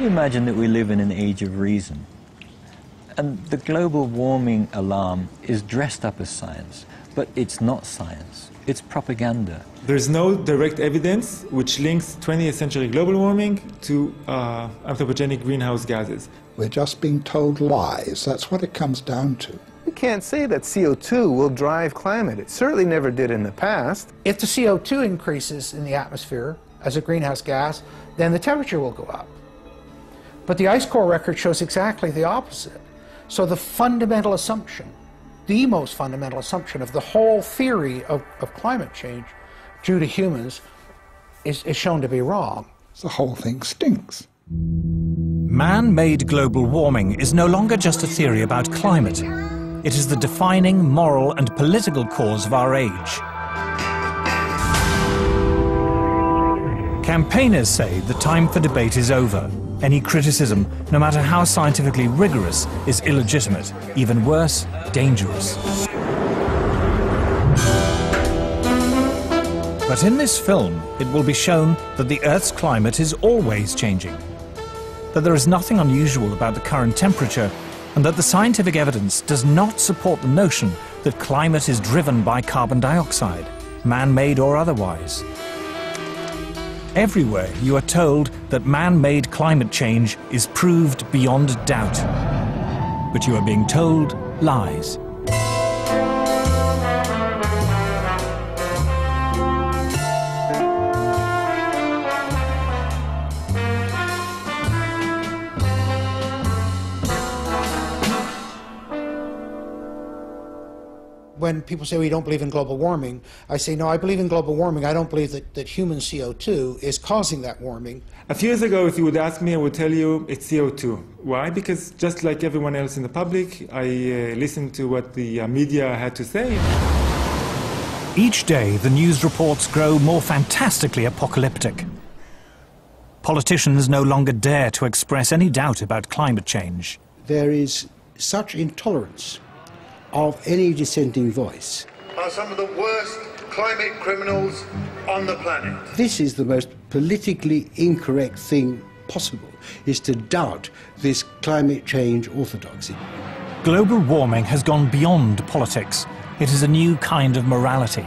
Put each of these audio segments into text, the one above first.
imagine that we live in an age of reason, and the global warming alarm is dressed up as science, but it's not science, it's propaganda. There's no direct evidence which links 20th century global warming to anthropogenic greenhouse gases. We're just being told lies. That's what it comes down to. You can't say that CO2 will drive climate. It certainly never did in the past. If the CO2 increases in the atmosphere as a greenhouse gas, then the temperature will go up. But the ice core record shows exactly the opposite. So the fundamental assumption, the most fundamental assumption of the whole theory of climate change due to humans is shown to be wrong. The whole thing stinks. Man-made global warming is no longer just a theory about climate. It is the defining moral and political cause of our age. Campaigners say the time for debate is over. Any criticism, no matter how scientifically rigorous, is illegitimate, even worse, dangerous. But in this film, it will be shown that the Earth's climate is always changing, that there is nothing unusual about the current temperature, and that the scientific evidence does not support the notion that climate is driven by carbon dioxide, man-made or otherwise. Everywhere you are told that man-made climate change is proved beyond doubt, but you are being told lies. When people say, well, you don't believe in global warming, I say, no, I believe in global warming. I don't believe that human CO2 is causing that warming. A few years ago, if you would ask me, I would tell you it's CO2. Why? Because just like everyone else in the public, I listened to what the media had to say. Each day, the news reports grow more fantastically apocalyptic. Politicians no longer dare to express any doubt about climate change. There is such intolerance of any dissenting voice. Are some of the worst climate criminals on the planet. This is the most politically incorrect thing possible, is to doubt this climate change orthodoxy. Global warming has gone beyond politics. It is a new kind of morality.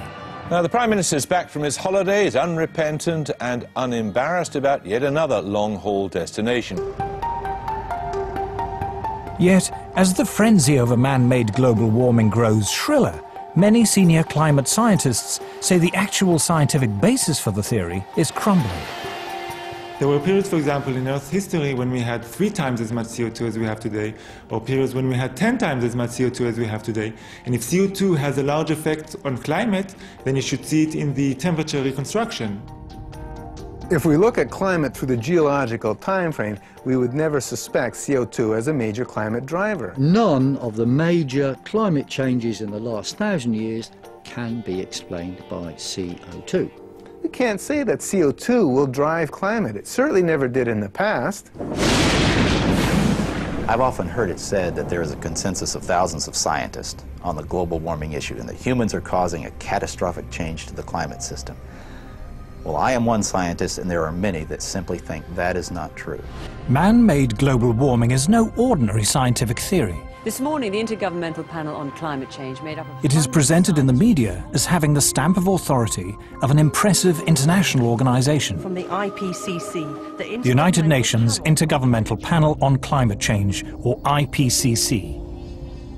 Now, the Prime Minister's back from his holidays, unrepentant and unembarrassed about yet another long-haul destination. Yet, as the frenzy over man-made global warming grows shriller, many senior climate scientists say the actual scientific basis for the theory is crumbling. There were periods, for example, in Earth's history when we had 3 times as much CO2 as we have today, or periods when we had 10 times as much CO2 as we have today. And if CO2 has a large effect on climate, then you should see it in the temperature reconstruction. If we look at climate through the geological time frame, we would never suspect CO2 as a major climate driver. None of the major climate changes in the last 1,000 years can be explained by CO2. We can't say that CO2 will drive climate. It certainly never did in the past. I've often heard it said that there is a consensus of thousands of scientists on the global warming issue and that humans are causing a catastrophic change to the climate system. Well, I am one scientist, and there are many that simply think that is not true. Man-made global warming is no ordinary scientific theory. This morning, the Intergovernmental Panel on Climate Change made up of... It is presented in the media as having the stamp of authority of an impressive international organization. From the IPCC, the United Nations Intergovernmental Panel on Climate Change, or IPCC.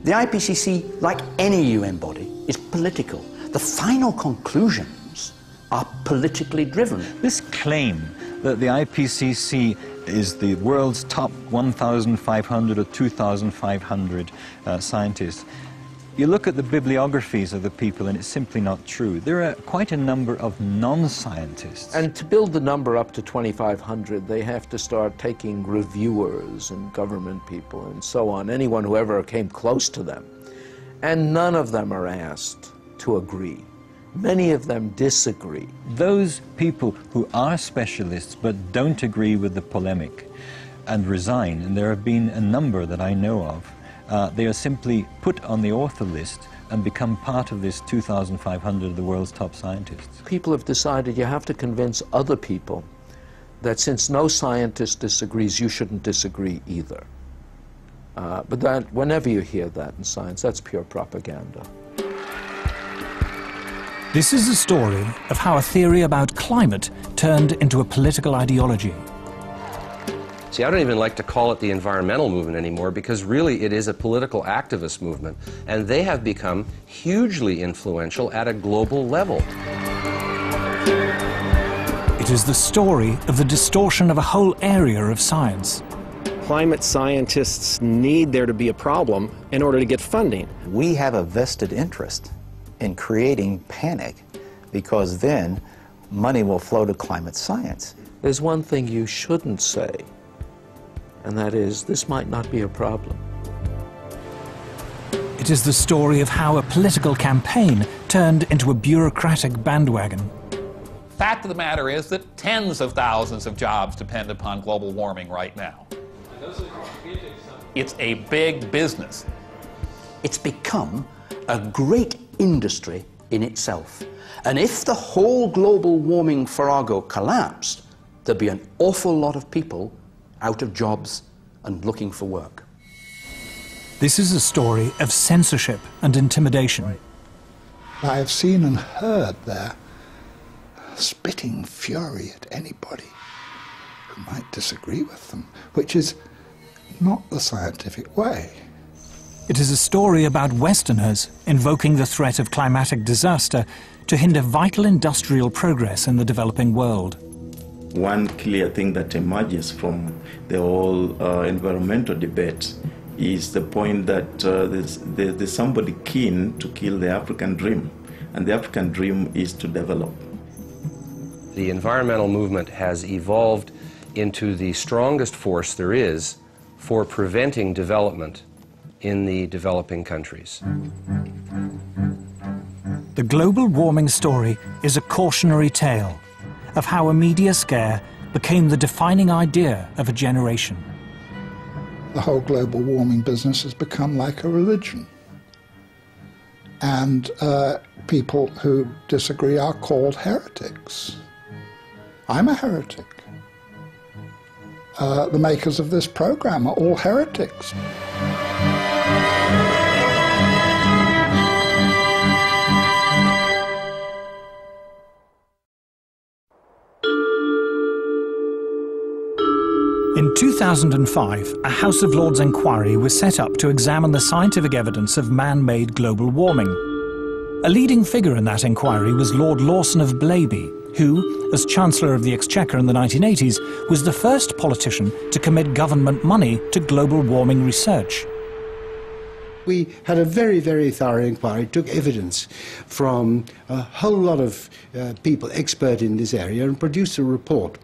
The IPCC, like any UN body, is political. The final conclusions are politically driven. This claim that the IPCC is the world's top 1,500 or 2,500 scientists, you look at the bibliographies of the people and it's simply not true. There are quite a number of non-scientists. And to build the number up to 2,500, they have to start taking reviewers and government people and so on, anyone who ever came close to them. And none of them are asked to agree. Many of them disagree. Those people who are specialists but don't agree with the polemic and resign, and there have been a number that I know of, they are simply put on the author list and become part of this 2,500 of the world's top scientists. People have decided you have to convince other people that since no scientist disagrees, you shouldn't disagree either. But that, whenever you hear that in science, that's pure propaganda. This is the story of how a theory about climate turned into a political ideology. See, I don't even like to call it the environmental movement anymore, because really it is a political activist movement, and they have become hugely influential at a global level. It is the story of the distortion of a whole area of science. Climate scientists need there to be a problem in order to get funding. We have a vested interest in creating panic, because then money will flow to climate science. There's one thing you shouldn't say, and that is, this might not be a problem. It is the story of how a political campaign turned into a bureaucratic bandwagon. Fact of the matter is that tens of thousands of jobs depend upon global warming right now. It's a big business. It's become a great industry in itself. And if the whole global warming farrago collapsed, there'd be an awful lot of people out of jobs and looking for work. This is a story of censorship and intimidation. I have seen and heard their spitting fury at anybody who might disagree with them, which is not the scientific way. It is a story about Westerners invoking the threat of climatic disaster to hinder vital industrial progress in the developing world. One clear thing that emerges from the whole environmental debate is the point that there's somebody keen to kill the African dream, and the African dream is to develop. The environmental movement has evolved into the strongest force there is for preventing development in the developing countries. The global warming story is a cautionary tale of how a media scare became the defining idea of a generation. The whole global warming business has become like a religion. And people who disagree are called heretics. I'm a heretic. The makers of this program are all heretics. In 2005, a House of Lords inquiry was set up to examine the scientific evidence of man-made global warming. A leading figure in that inquiry was Lord Lawson of Blaby, who, as Chancellor of the Exchequer in the 1980s, was the first politician to commit government money to global warming research. We had a very, very thorough inquiry, took evidence from a whole lot of people expert in this area and produced a report.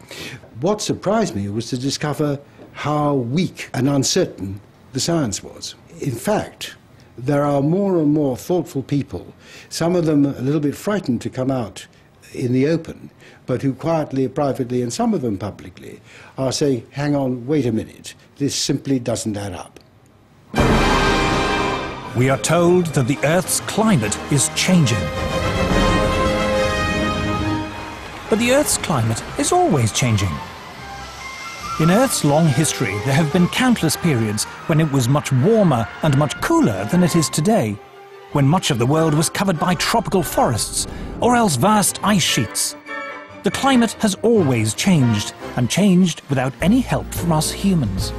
What surprised me was to discover how weak and uncertain the science was. In fact, there are more and more thoughtful people, some of them a little bit frightened to come out in the open, but who quietly, privately, and some of them publicly, are saying, hang on, wait a minute, this simply doesn't add up. We are told that the Earth's climate is changing. But the Earth's climate is always changing. In Earth's long history, there have been countless periods when it was much warmer and much cooler than it is today, when much of the world was covered by tropical forests or else vast ice sheets. The climate has always changed, and changed without any help from us humans.